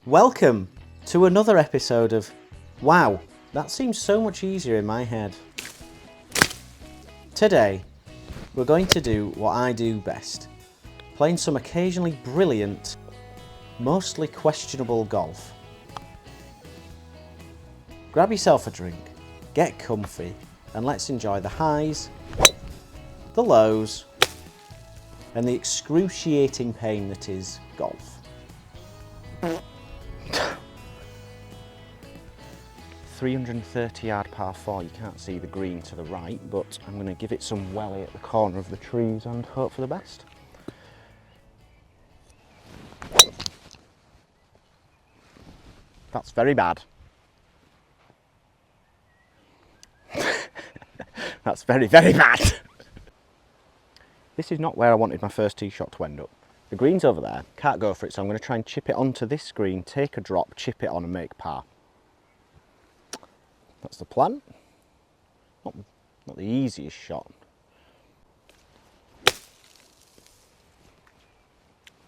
Welcome to another episode of Wow, that seems so much easier in my head. Today, we're going to do what I do best, playing some occasionally brilliant, mostly questionable golf. Grab yourself a drink, get comfy, and let's enjoy the highs, the lows, and the excruciating pain that is golf. 330-yard par 4, you can't see the green to the right, but I'm going to give it some welly at the corner of the trees and hope for the best. That's very bad. That's very, very bad. This is not where I wanted my first tee shot to end up. The green's over there, can't go for it, so I'm going to try and chip it onto this green, take a drop, chip it on and make par. That's the plan. Not the easiest shot.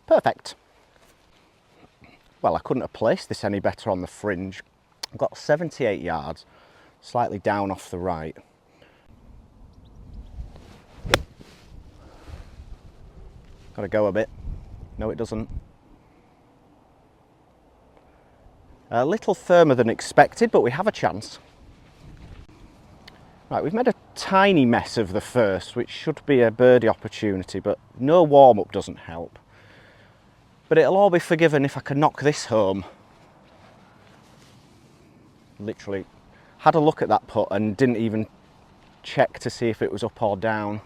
Perfect. Well, I couldn't have placed this any better on the fringe. I've got 78 yards, slightly down off the right. Got to go a bit. No, it doesn't. A little firmer than expected, but we have a chance. Right, we've made a tiny mess of the first, which should be a birdie opportunity, but no warm-up doesn't help. But it'll all be forgiven if I can knock this home. Literally had a look at that putt and didn't even check to see if it was up or down.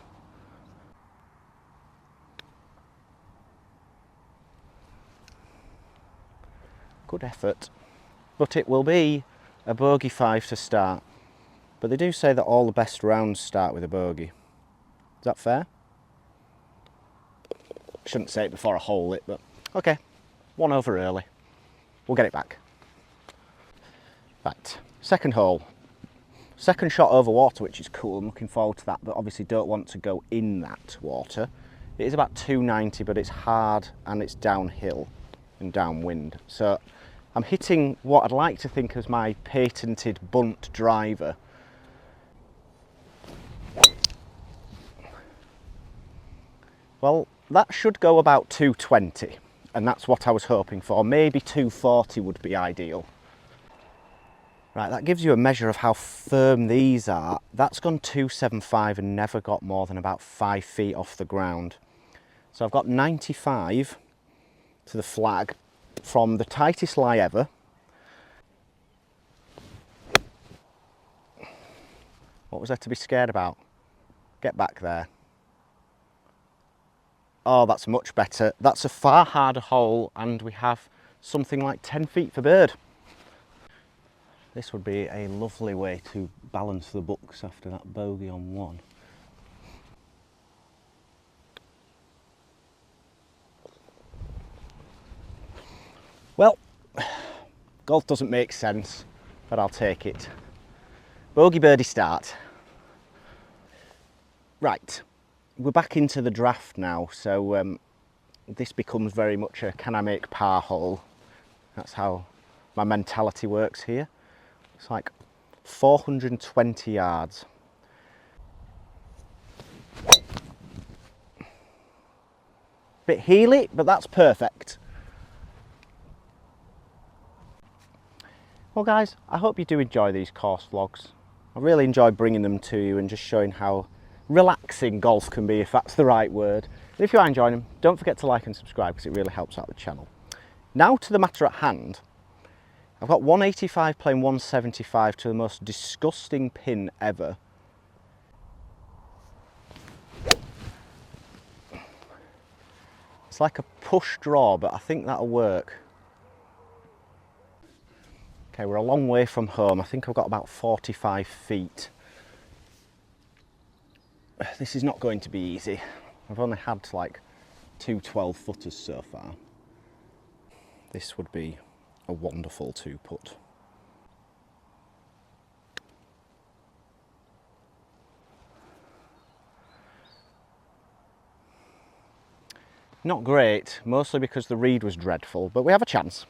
Good effort. But it will be a bogey 5 to start. But they do say that all the best rounds start with a bogey. Is that fair? Shouldn't say it before I hole it, but okay. 1 over early. We'll get it back. Right, second hole. Second shot over water, which is cool. I'm looking forward to that, but obviously don't want to go in that water. It is about 290, but it's hard and it's downhill and downwind. So I'm hitting what I'd like to think as my patented bunt driver. Well, that should go about 220, and that's what I was hoping for. Maybe 240 would be ideal. Right, that gives you a measure of how firm these are. That's gone 275 and never got more than about 5 feet off the ground. So I've got 95 to the flag from the tightest lie ever. What was there to be scared about? Get back there. Oh, that's much better. That's a far harder hole, and we have something like 10 feet for bird. This would be a lovely way to balance the books after that bogey on 1. Well, golf doesn't make sense, but I'll take it. Bogey birdie start. Right. We're back into the draft now, so this becomes very much a can I make par hole. That's how my mentality works here. It's like 420 yards. Bit heely, but that's perfect. Well guys, I hope you do enjoy these course vlogs. I really enjoy bringing them to you and just showing how relaxing golf can be, if that's the right word. And if you are enjoying them, don't forget to like and subscribe because it really helps out the channel. Now to the matter at hand. I've got 185 playing 175 to the most disgusting pin ever. It's like a push draw, but I think that'll work. Okay, we're a long way from home. I think I've got about 45 feet. This is not going to be easy. I've only had like 2 12-footers so far. This would be a wonderful 2-putt. Not great, mostly because the read was dreadful, but we have a chance.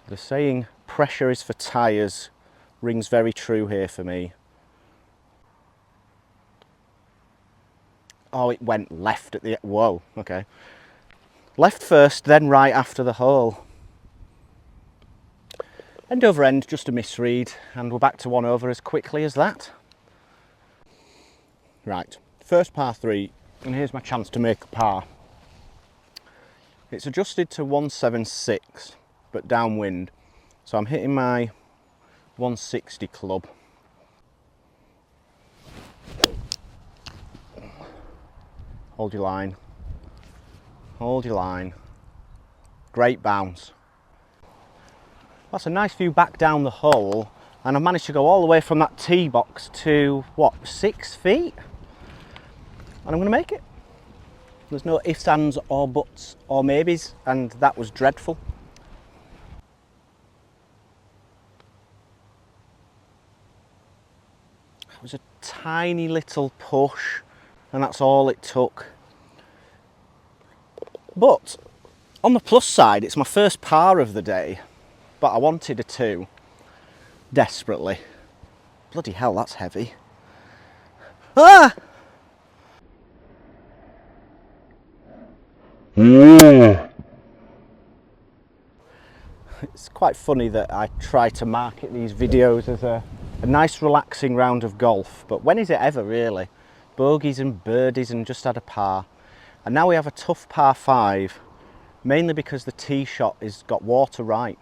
The saying, pressure is for tyres, rings very true here for me. Oh, it went left at the... Whoa, okay. Left first, then right after the hole. End over end, just a misread, and we're back to 1 over as quickly as that. Right, first par 3, and here's my chance to make a par. It's adjusted to 176, but downwind, so I'm hitting my 160 club. Hold your line, hold your line. Great bounce. That's a nice view back down the hole, and I've managed to go all the way from that tee box to, what, 6 feet? And I'm going to make it. There's no ifs, ands or buts or maybes, and that was dreadful. It was a tiny little push, and that's all it took. But on the plus side, it's my first par of the day, but I wanted a 2 desperately. Bloody hell, that's heavy. Ah! It's quite funny that I try to market these videos as a nice relaxing round of golf, but when is it ever really? Bogeys and birdies and just had a par. And now we have a tough par 5, mainly because the tee shot has got water right.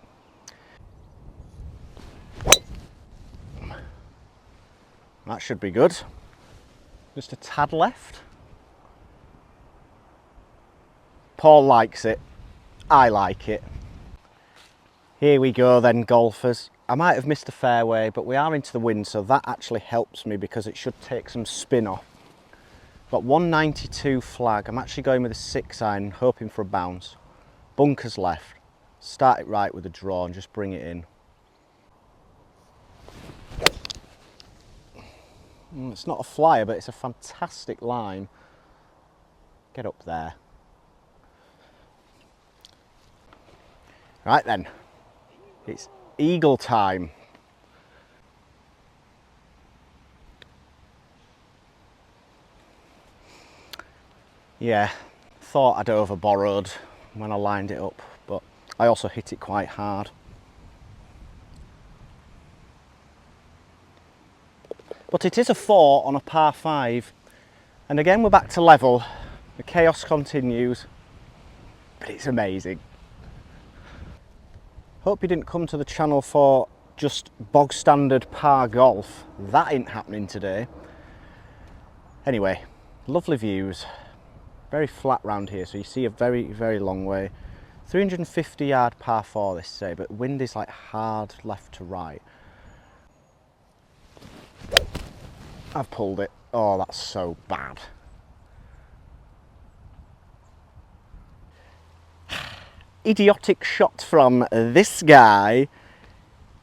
That should be good. Just a tad left. Paul likes it. I like it. Here we go then, golfers. I might have missed the fairway, but we are into the wind, so that actually helps me because it should take some spin off. Got 192 flag. I'm actually going with a 6-iron, hoping for a bounce. Bunkers left. Start it right with a draw and just bring it in. It's not a flyer, but it's a fantastic line. Get up there. Right then, it's eagle time. Yeah, thought I'd over borrowed when I lined it up, but I also hit it quite hard. But it is a 4 on a par 5, and again we're back to level. The chaos continues, but it's amazing. Hope you didn't come to the channel for just bog standard par golf. That ain't happening today. Anyway, lovely views. Very flat round here, so you see a very, very long way. 350 yard par 4 this day, but wind is like hard left to right. I've pulled it. Oh, that's so bad. Idiotic shot from this guy.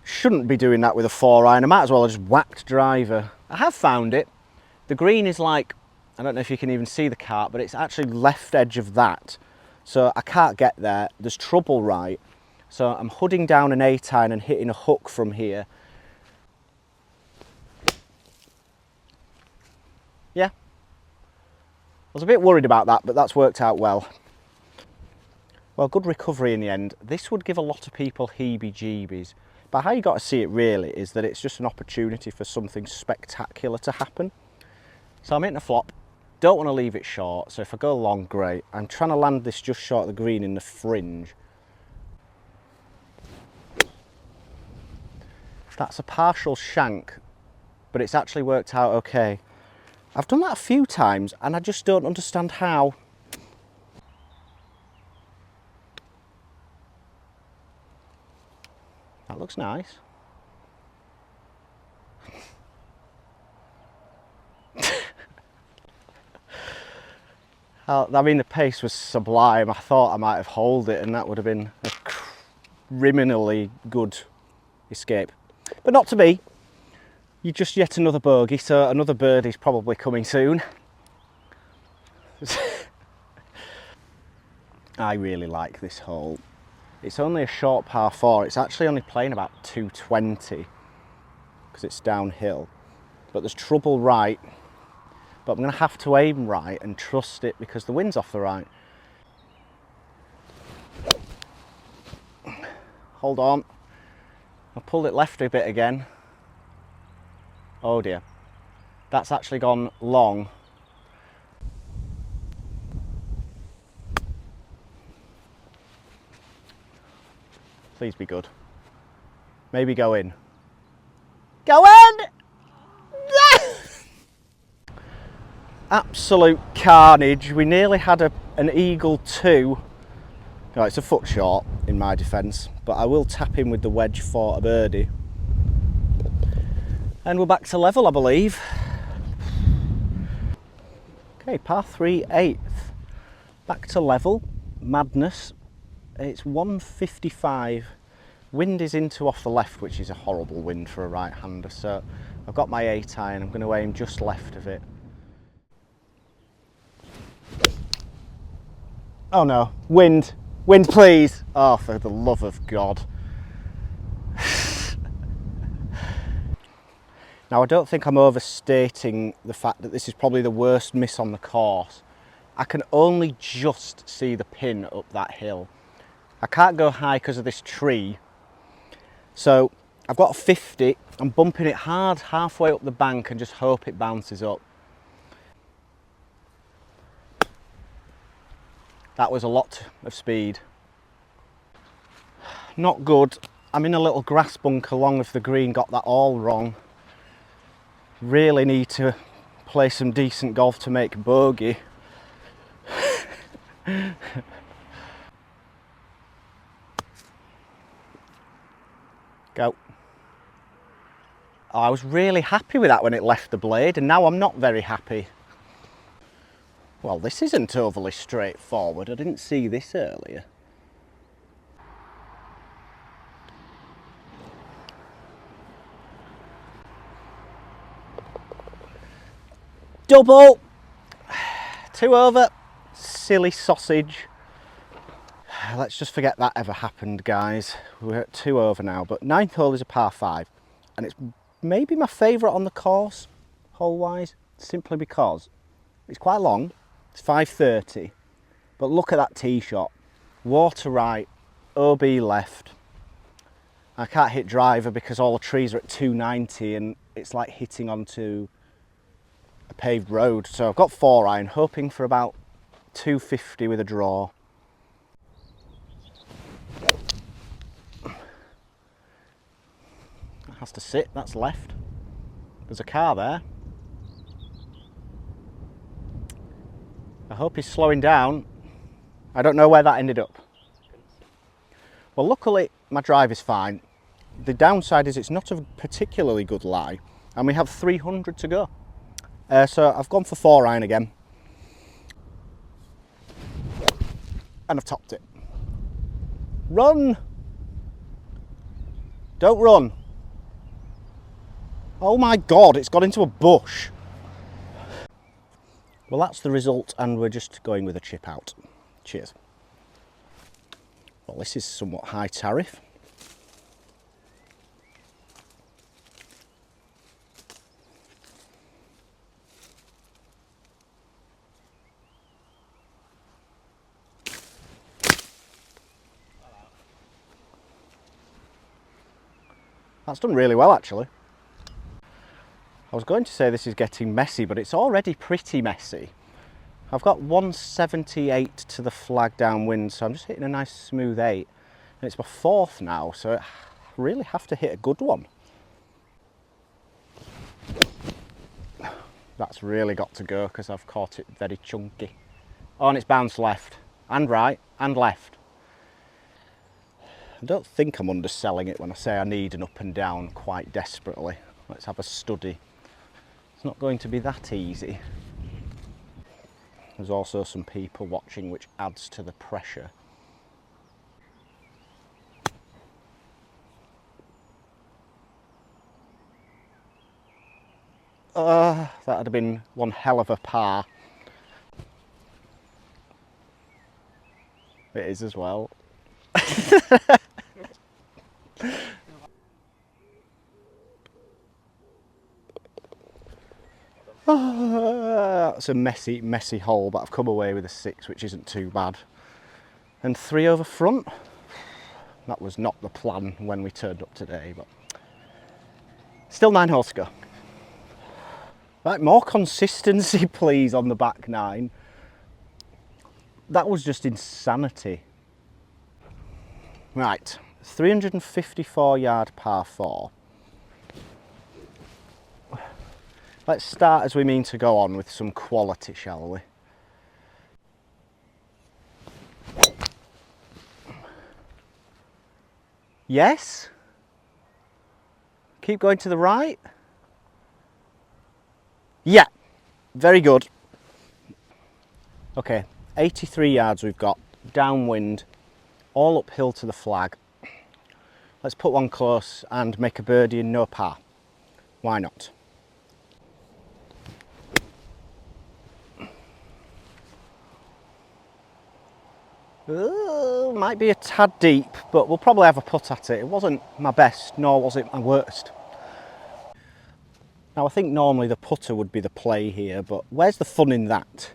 Shouldn't be doing that with a 4-iron. I might as well have just whacked driver. I have found it. The green is like, I don't know if you can even see the cart, but it's actually left edge of that. So I can't get there. There's trouble right. So I'm hooding down an 8-iron and hitting a hook from here. Yeah. I was a bit worried about that, but that's worked out well. Well, good recovery in the end. This would give a lot of people heebie-jeebies. But how you got to see it really is that it's just an opportunity for something spectacular to happen. So I'm hitting a flop. Don't want to leave it short, so if I go long, great. I'm trying to land this just short of the green in the fringe. That's a partial shank, but it's actually worked out okay. I've done that a few times and I just don't understand how. That looks nice. I mean, the pace was sublime. I thought I might have holed it and that would have been a criminally good escape. But not to be. You're just yet another bogey, so another birdie's probably coming soon. I really like this hole. It's only a short par 4. It's actually only playing about 220 because it's downhill. But there's trouble right. But I'm going to have to aim right and trust it because the wind's off the right. Hold on. I pulled it left a bit again. Oh dear. That's actually gone long. Please be good. Maybe go in. Go in! Absolute carnage. We nearly had an eagle 2. No, it's a foot short in my defence, but I will tap in with the wedge for a birdie. And we're back to level, I believe. Okay, par 3, 8th. Back to level. Madness. It's 155. Wind is into off the left, which is a horrible wind for a right-hander. So I've got my 8 iron. I'm going to aim just left of it. Oh no, wind. Wind, please. Oh, for the love of God. Now, I don't think I'm overstating the fact that this is probably the worst miss on the course. I can only just see the pin up that hill. I can't go high because of this tree. So I've got a 50. I'm bumping it hard halfway up the bank and just hope it bounces up. That was a lot of speed. Not good. I'm in a little grass bunker along with the green, got that all wrong. Really need to play some decent golf to make bogey. Go. Oh, I was really happy with that when it left the blade, and now I'm not very happy. Well, this isn't overly straightforward. I didn't see this earlier. Double! 2 over. Silly sausage. Let's just forget that ever happened, guys. We're at 2 over now, but 9th hole is a par 5, and it's maybe my favourite on the course, hole-wise, simply because it's quite long. It's 530, but look at that tee shot. Water right, OB left. I can't hit driver because all the trees are at 290 and it's like hitting onto a paved road. So I've got 4 iron, hoping for about 250 with a draw. That has to sit, that's left. There's a car there. I hope he's slowing down. I don't know where that ended up. Well, luckily my drive is fine. The downside is it's not a particularly good lie, and we have 300 to go. So I've gone for 4 iron again. And I've topped it. Run! Don't run. Oh my God, it's got into a bush. Well, that's the result, and we're just going with a chip out. Cheers. Well, this is somewhat high tariff. That's done really well, actually. I was going to say this is getting messy, but it's already pretty messy. I've got 178 to the flag downwind, so I'm just hitting a nice smooth 8. And it's my 4th now, so I really have to hit a good one. That's really got to go because I've caught it very chunky. Oh, and it's bounced left, and right, and left. I don't think I'm underselling it when I say I need an up and down quite desperately. Let's have a study. It's not going to be that easy. There's also some people watching, which adds to the pressure. That would have been one hell of a par. It is as well. That's a messy hole, but I've come away with a 6, which isn't too bad. And 3 over front. That was not the plan when we turned up today, but still 9 holes to go. Right, more consistency please on the back 9. That was just insanity. Right, 354 yard par 4. Let's start as we mean to go on with some quality, shall we? Yes. Keep going to the right. Yeah, very good. Okay, 83 yards we've got, downwind, all uphill to the flag. Let's put one close and make a birdie and no par. Why not? Might be a tad deep, but we'll probably have a putt at it. It wasn't my best, nor was it my worst. Now I think normally the putter would be the play here, but where's the fun in that?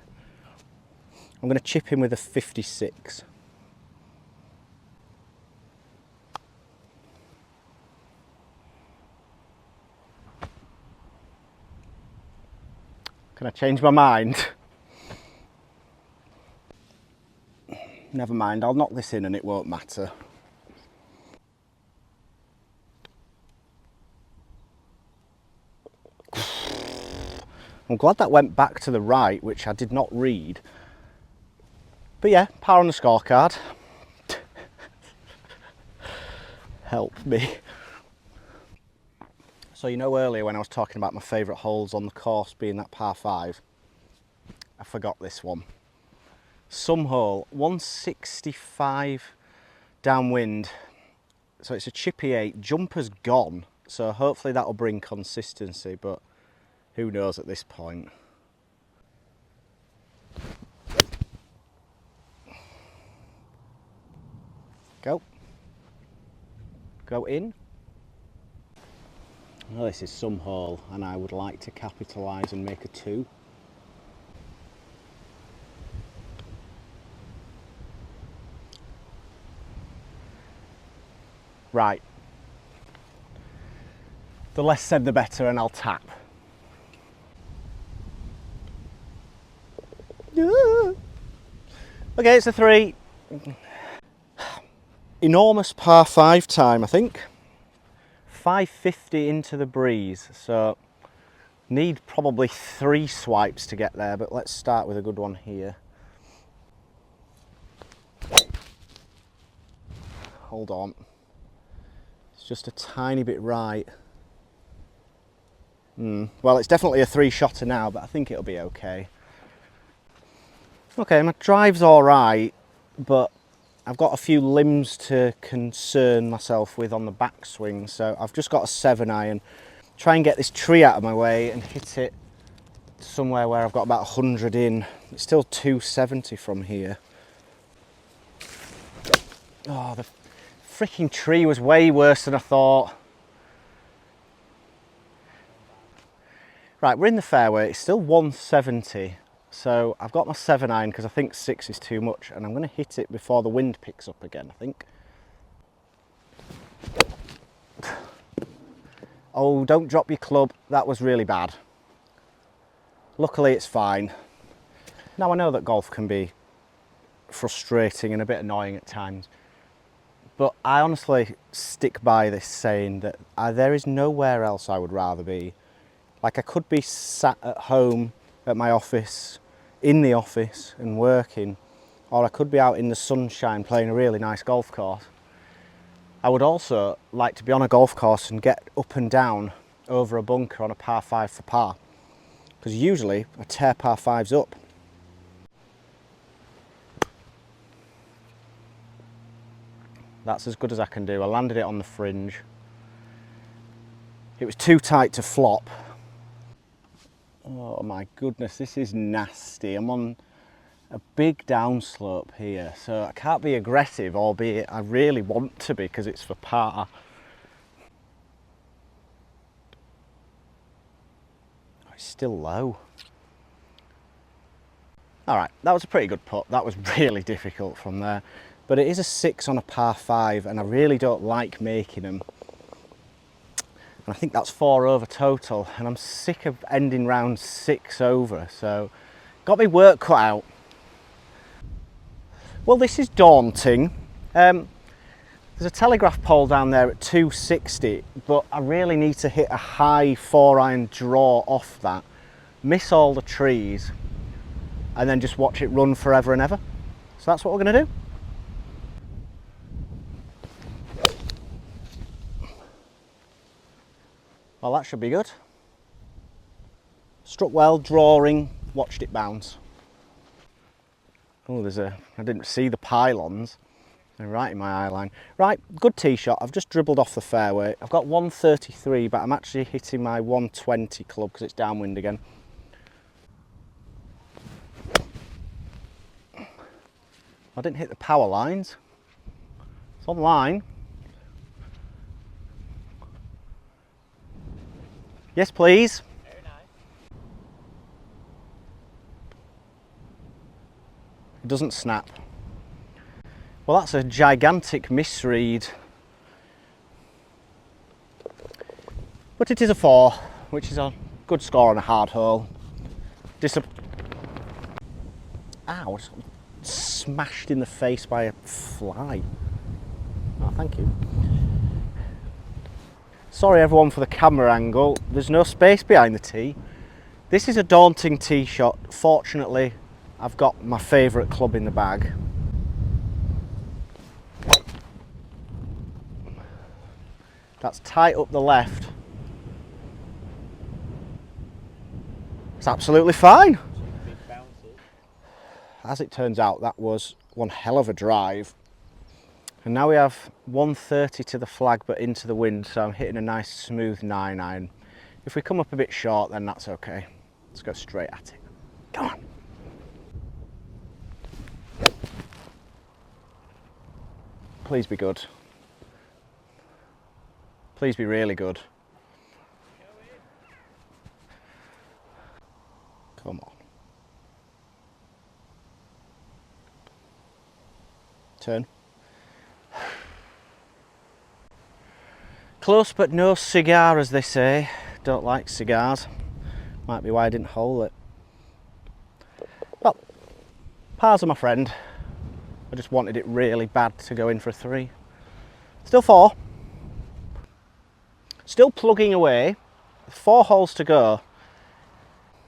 I'm going to chip in with a 56. Can I change my mind? Never mind, I'll knock this in and it won't matter. I'm glad that went back to the right, which I did not read. But yeah, par on the scorecard. Help me. So you know earlier when I was talking about my favourite holes on the course being that par 5, I forgot this one. Some hole, 165 downwind, so it's a chippy 8, jumper's gone, so hopefully that'll bring consistency, but who knows at this point. Go. Go in. Well, this is some hole and I would like to capitalise and make a 2. Right. The less said the better, and I'll tap. Okay, it's a 3. Enormous par 5 time, I think. 550 into the breeze, so need probably 3 swipes to get there, but let's start with a good one here. Hold on. It's just a tiny bit right. Well, it's definitely a 3-shotter now, but I think it'll be okay. Okay, my drive's all right, but I've got a few limbs to concern myself with on the backswing, so I've just got a 7-iron. Try and get this tree out of my way and hit it somewhere where I've got about 100 in. It's still 270 from here. Oh, the freaking tree was way worse than I thought. Right, we're in the fairway, it's still 170, so I've got my 7-iron because I think 6 is too much, and I'm going to hit it before the wind picks up again, I think. Oh, don't drop your club, that was really bad. Luckily it's fine. Now I know that golf can be frustrating and a bit annoying at times, but I honestly stick by this saying that there is nowhere else I would rather be. Like, I could be sat at home at my office, in the office and working, or I could be out in the sunshine playing a really nice golf course. I would also like to be on a golf course and get up and down over a bunker on a par 5 for par, because usually I tear par 5s up. That's as good as I can do. I landed it on the fringe. It was too tight to flop. Oh my goodness, this is nasty. I'm on a big downslope here, so I can't be aggressive, albeit I really want to be because it's for par. Oh, it's still low. Alright, that was a pretty good putt. That was really difficult from there. But it is a 6 on a par 5 and I really don't like making them. And I think that's 4 over total and I'm sick of ending round 6 over, so got me work cut out. Well, this is daunting. There's a telegraph pole down there at 260, but I really need to hit a high 4-iron draw off that, miss all the trees, and then just watch it run forever and ever. So that's what we're going to do. Well, that should be good. Struck well, drawing, watched it bounce. Oh, I didn't see the pylons. They're right in my eye line. Right, good tee shot. I've just dribbled off the fairway. I've got 133, but I'm actually hitting my 120 club because it's downwind again. I didn't hit the power lines. It's on line. Yes, please. Very nice. It doesn't snap. Well, that's a gigantic misread. But it is a 4, which is a good score on a hard hole. Ow, just smashed in the face by a fly. Oh, thank you. Sorry everyone for the camera angle. There's no space behind the tee. This is a daunting tee shot. Fortunately, I've got my favourite club in the bag. That's tight up the left. It's absolutely fine. As it turns out, that was one hell of a drive. And now we have 130 to the flag but into the wind, so I'm hitting a nice smooth 9-iron. If we come up a bit short, then that's okay. Let's go straight at it. Come on. Please be good. Please be really good. Come on. Turn. Close but no cigar, as they say. Don't like cigars. Might be why I didn't hole it. Well, pars are my friend. I just wanted it really bad to go in for a 3. Still 4. Still plugging away. 4 holes to go.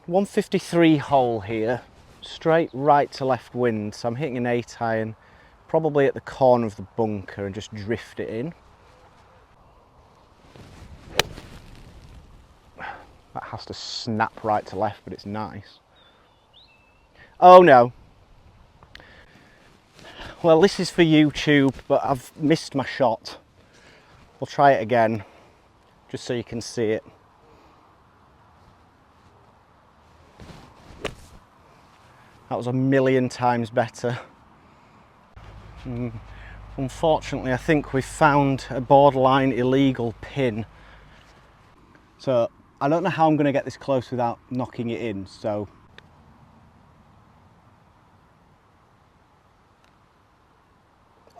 153 hole here. Straight right to left wind. So I'm hitting an 8-iron. Probably at the corner of the bunker and just drift it in. That has to snap right to left, but it's nice. Oh no. Well, this is for YouTube, but I've missed my shot. We'll try it again, just so you can see it. That was a million times better. Unfortunately, I think we found a borderline illegal pin. So I don't know how I'm going to get this close without knocking it in, so.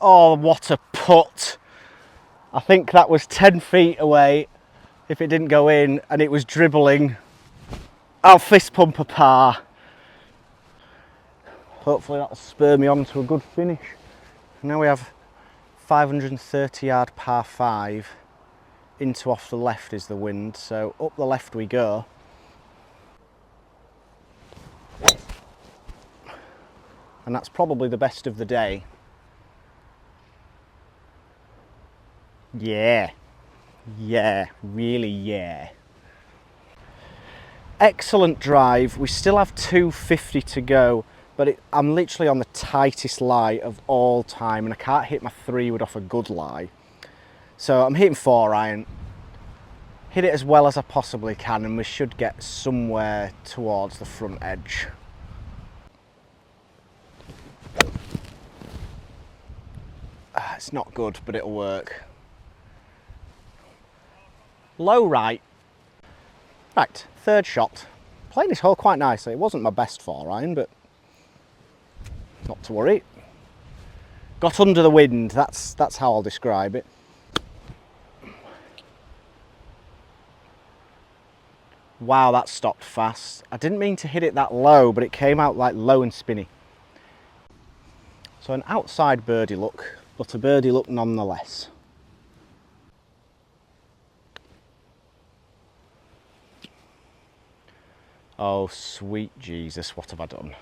Oh, what a putt. I think that was 10 feet away if it didn't go in and it was dribbling. I'll fist pump a par. Hopefully that'll spur me on to a good finish. Now we have 530 yard par 5. Into off the left is the wind, so up the left we go. And that's probably the best of the day. Yeah, really yeah. Excellent drive. We still have 250 to go, but I'm literally on the tightest lie of all time and I can't hit my 3-wood off a good lie. So I'm hitting 4-iron, hit it as well as I possibly can and we should get somewhere towards the front edge. It's not good, but it'll work. Low right. Right, third shot. Playing this hole quite nicely. It wasn't my best 4-iron, but not to worry. Got under the wind, that's how I'll describe it. Wow, that stopped fast. I didn't mean to hit it that low, but it came out like low and spinny. So an outside birdie look, but a birdie look nonetheless. Oh, sweet Jesus, what have I done?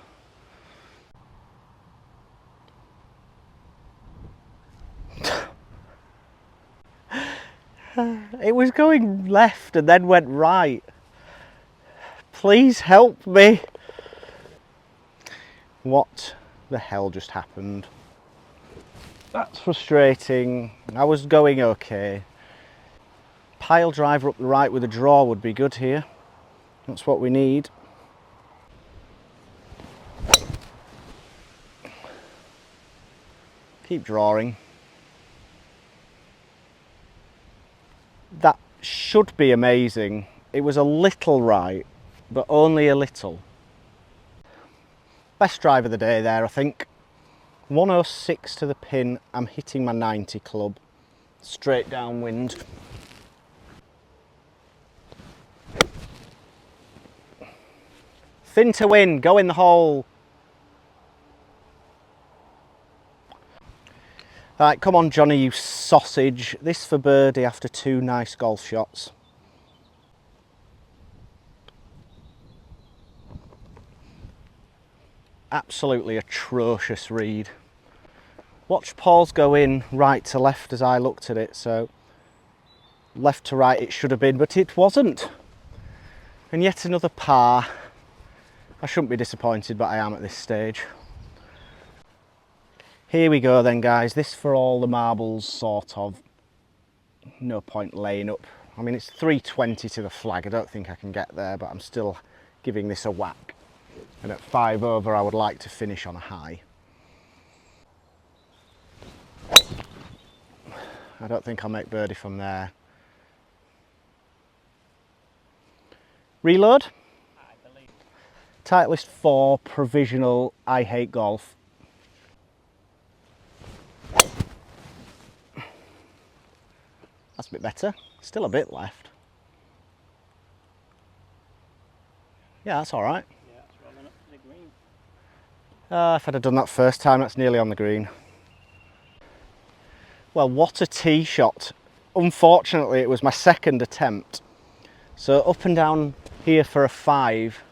It was going left and then went right. Please help me. What the hell just happened? That's frustrating. I was going okay. Pile driver up the right with a draw would be good here. That's what we need. Keep drawing. That should be amazing. It was a little right, but only a little. Best drive of the day there, I think. 106 to the pin. I'm hitting my 90 club. Straight downwind. Thin to win, go in the hole. Right, come on Johnny, you sausage. This for birdie after 2 nice golf shots. Absolutely atrocious read. Watch Paul's go in right to left as I looked at it, so left to right it should have been, but it wasn't. And yet another par. I shouldn't be disappointed, but I am at this stage. Here we go then guys, this for all the marbles sort of. No point laying up. I mean it's 320 to the flag, I don't think I can get there, but I'm still giving this a whack. And at 5 over I would like to finish on a high. I don't think I'll make birdie from there. Reload? Titleist 4, provisional, I hate golf. That's a bit better. Still a bit left. Yeah, that's all right. Yeah, it's rolling up to the green. If I'd have done that first time, that's nearly on the green. Well, what a tee shot. Unfortunately, it was my second attempt. So up and down here for a 5.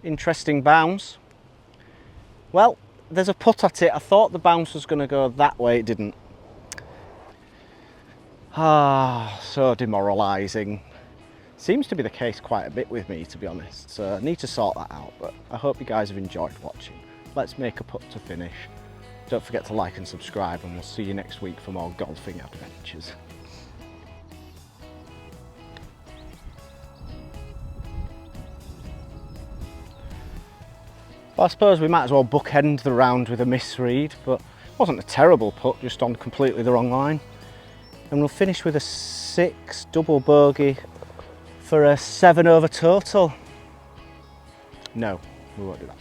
Interesting bounce. Well, there's a putt at it. I thought the bounce was going to go that way, it didn't. Ah, so demoralising. Seems to be the case quite a bit with me, to be honest, so I need to sort that out, but I hope you guys have enjoyed watching. Let's make a putt to finish. Don't forget to like and subscribe, and we'll see you next week for more golfing adventures. Well, I suppose we might as well bookend the round with a misread, but it wasn't a terrible putt, just on completely the wrong line. And we'll finish with a 6 double bogey for a 7 over total. No, we won't do that.